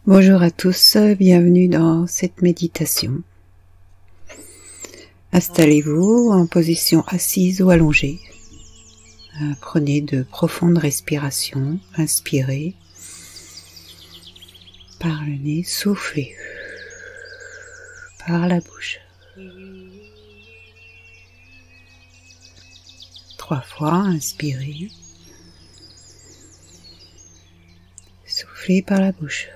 Bonjour à tous, bienvenue dans cette méditation. Installez-vous en position assise ou allongée. Prenez de profondes respirations, inspirez par le nez, soufflez par la bouche. 3 fois, inspirez, soufflez par la bouche.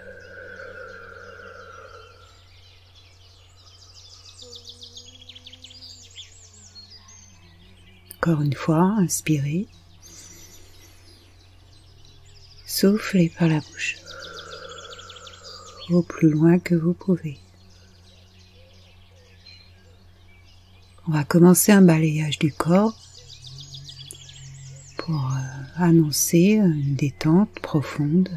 Encore une fois, inspirez, soufflez par la bouche, au plus loin que vous pouvez. On va commencer un balayage du corps pour annoncer une détente profonde.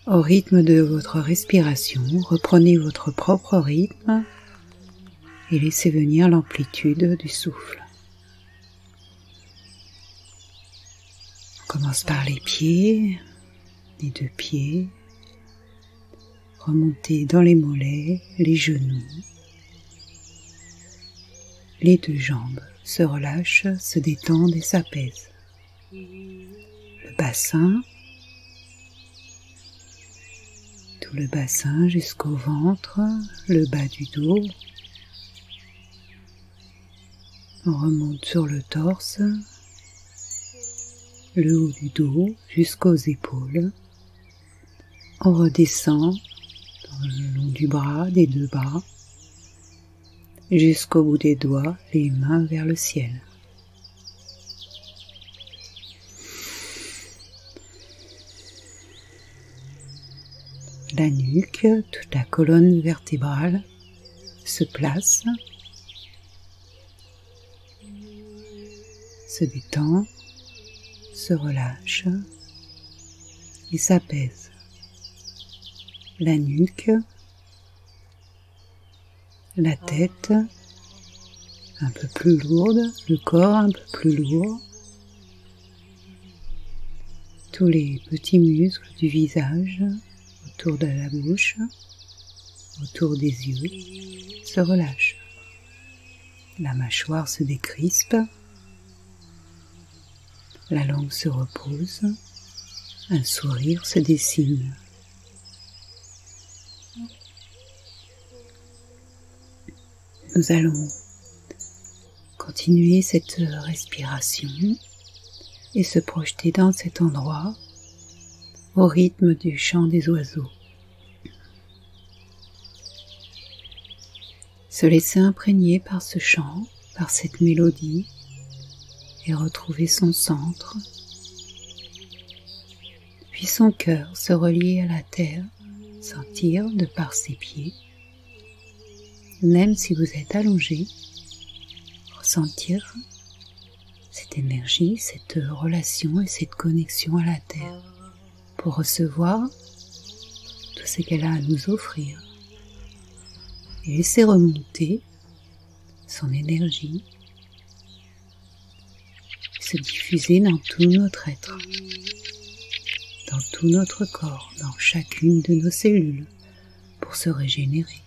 Au rythme de votre respiration, reprenez votre propre rythme et laissez venir l'amplitude du souffle. On commence par les pieds, les 2 pieds, remontez dans les mollets, les genoux, les 2 jambes se relâchent, se détendent et s'apaisent. Le bassin, tout le bassin jusqu'au ventre, le bas du dos. On remonte sur le torse, le haut du dos jusqu'aux épaules. On redescend le long du bras, des 2 bras, jusqu'au bout des doigts, les mains vers le ciel. La nuque, toute la colonne vertébrale se place, se détend, se relâche et s'apaise. La nuque, la tête un peu plus lourde, le corps un peu plus lourd, tous les petits muscles du visage autour de la bouche, autour des yeux se relâchent. La mâchoire se décrispe. La langue se repose, un sourire se dessine. Nous allons continuer cette respiration et se projeter dans cet endroit au rythme du chant des oiseaux. Se laisser imprégner par ce chant, par cette mélodie, et retrouver son centre, puis son cœur se relier à la terre, sentir de par ses pieds, même si vous êtes allongé, ressentir cette énergie, cette relation et cette connexion à la terre, pour recevoir tout ce qu'elle a à nous offrir, et laisser remonter son énergie, se diffuser dans tout notre être, dans tout notre corps, dans chacune de nos cellules, pour se régénérer.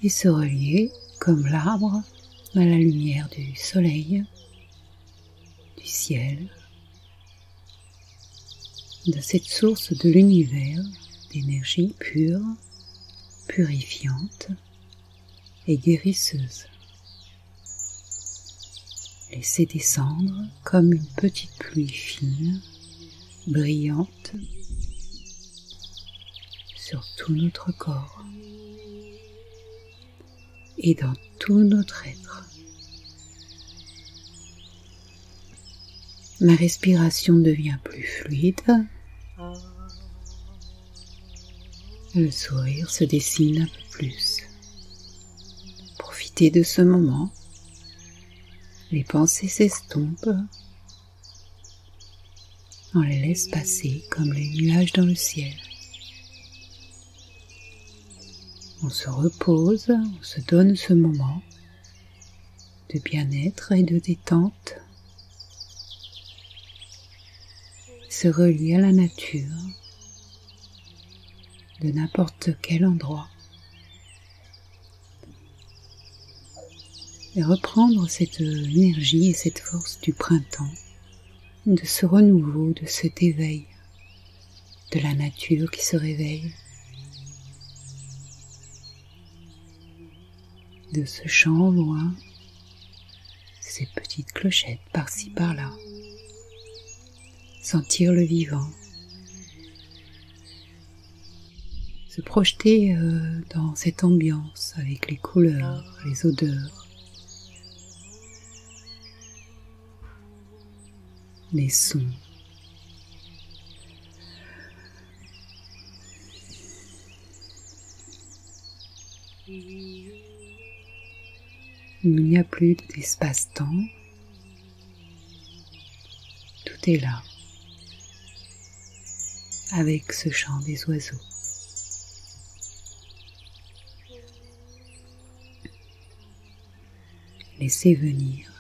Et se relier comme l'arbre à la lumière du soleil, du ciel, de cette source de l'univers d'énergie pure, purifiante et guérisseuse. Laissez descendre comme une petite pluie fine, brillante, sur tout notre corps et dans tout notre être. Ma respiration devient plus fluide. Le sourire se dessine un peu plus. Profitez de ce moment. Les pensées s'estompent. On les laisse passer comme les nuages dans le ciel. On se repose, on se donne ce moment de bien-être et de détente, se relie à la nature de n'importe quel endroit et reprendre cette énergie et cette force du printemps, de ce renouveau, de cet éveil, de la nature qui se réveille, de ce chant au loin, ces petites clochettes par-ci par-là, sentir le vivant, se projeter dans cette ambiance avec les couleurs, les odeurs, les sons. Il n'y a plus d'espace-temps, tout est là, avec ce chant des oiseaux. Laissez venir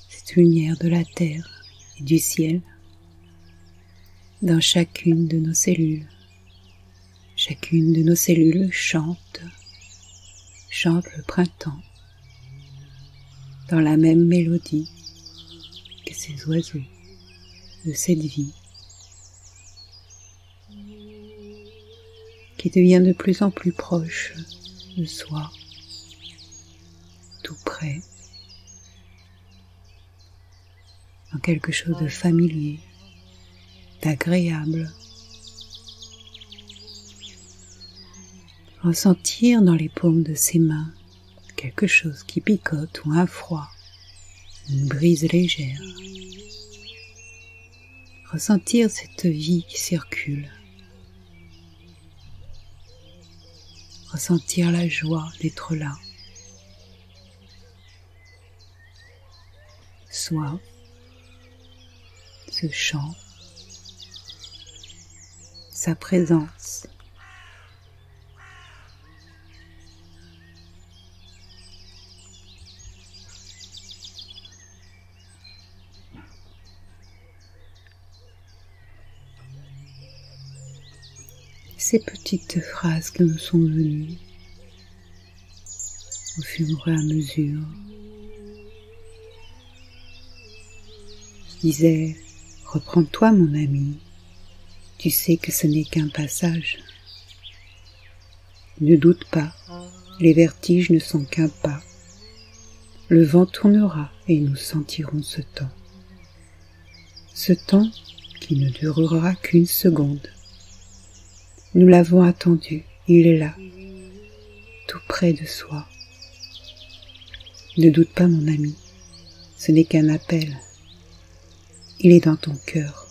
cette lumière de la terre et du ciel dans chacune de nos cellules. Chacune de nos cellules chante le printemps dans la même mélodie que ces oiseaux de cette vie qui devient de plus en plus proche de soi, tout près, dans quelque chose de familier, d'agréable. Ressentir dans les paumes de ses mains quelque chose qui picote ou un froid, une brise légère. Ressentir cette vie qui circule. Ressentir la joie d'être là. Soit ce chant, sa présence. Ces petites phrases qui nous sont venues au fur et à mesure. Je disais, reprends-toi mon ami, tu sais que ce n'est qu'un passage. Ne doute pas, les vertiges ne sont qu'un pas. Le vent tournera et nous sentirons ce temps. Ce temps qui ne durera qu'une seconde. Nous l'avons attendu, il est là, tout près de soi. Ne doute pas mon ami, ce n'est qu'un appel. Il est dans ton cœur.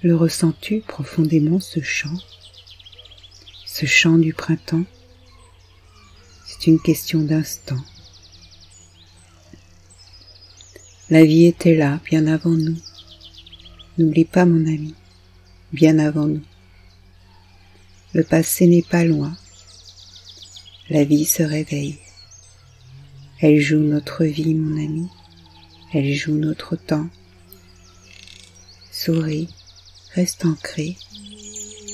Le ressens-tu profondément ce chant du printemps? C'est une question d'instant. La vie était là, bien avant nous. N'oublie pas mon ami, bien avant nous. Le passé n'est pas loin. La vie se réveille. Elle joue notre vie, mon ami. Elle joue notre temps. Souris, reste ancré,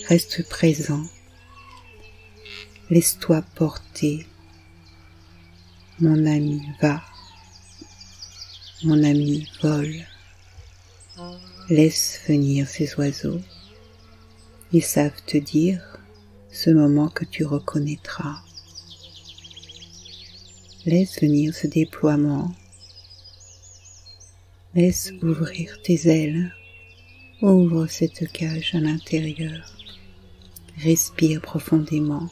reste présent. Laisse-toi porter. Mon ami, va. Mon ami, vole. Laisse venir ces oiseaux. Ils savent te dire ce moment que tu reconnaîtras. Laisse venir ce déploiement. Laisse ouvrir tes ailes. Ouvre cette cage à l'intérieur. Respire profondément.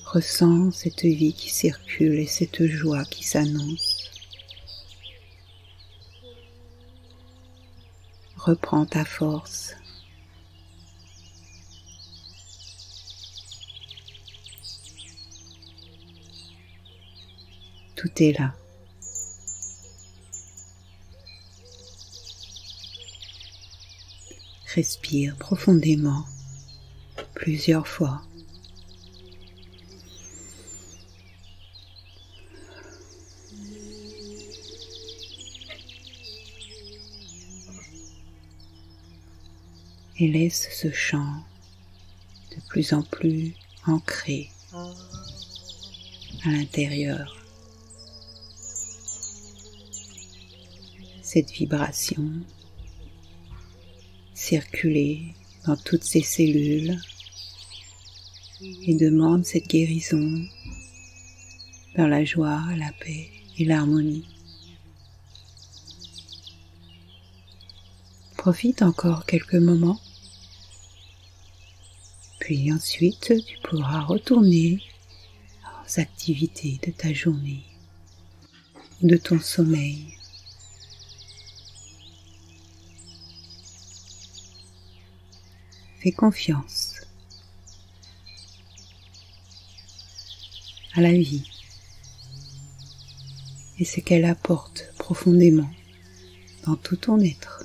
Ressens cette vie qui circule et cette joie qui s'annonce. Reprends ta force. Tout est là. Respire profondément, plusieurs fois. et laisse ce chant de plus en plus ancré à l'intérieur. Cette vibration circuler dans toutes ces cellules et demande cette guérison dans la joie, la paix et l'harmonie. Profite encore quelques moments, puis ensuite tu pourras retourner aux activités de ta journée, de ton sommeil. Fais confiance à la vie et ce qu'elle apporte profondément dans tout ton être.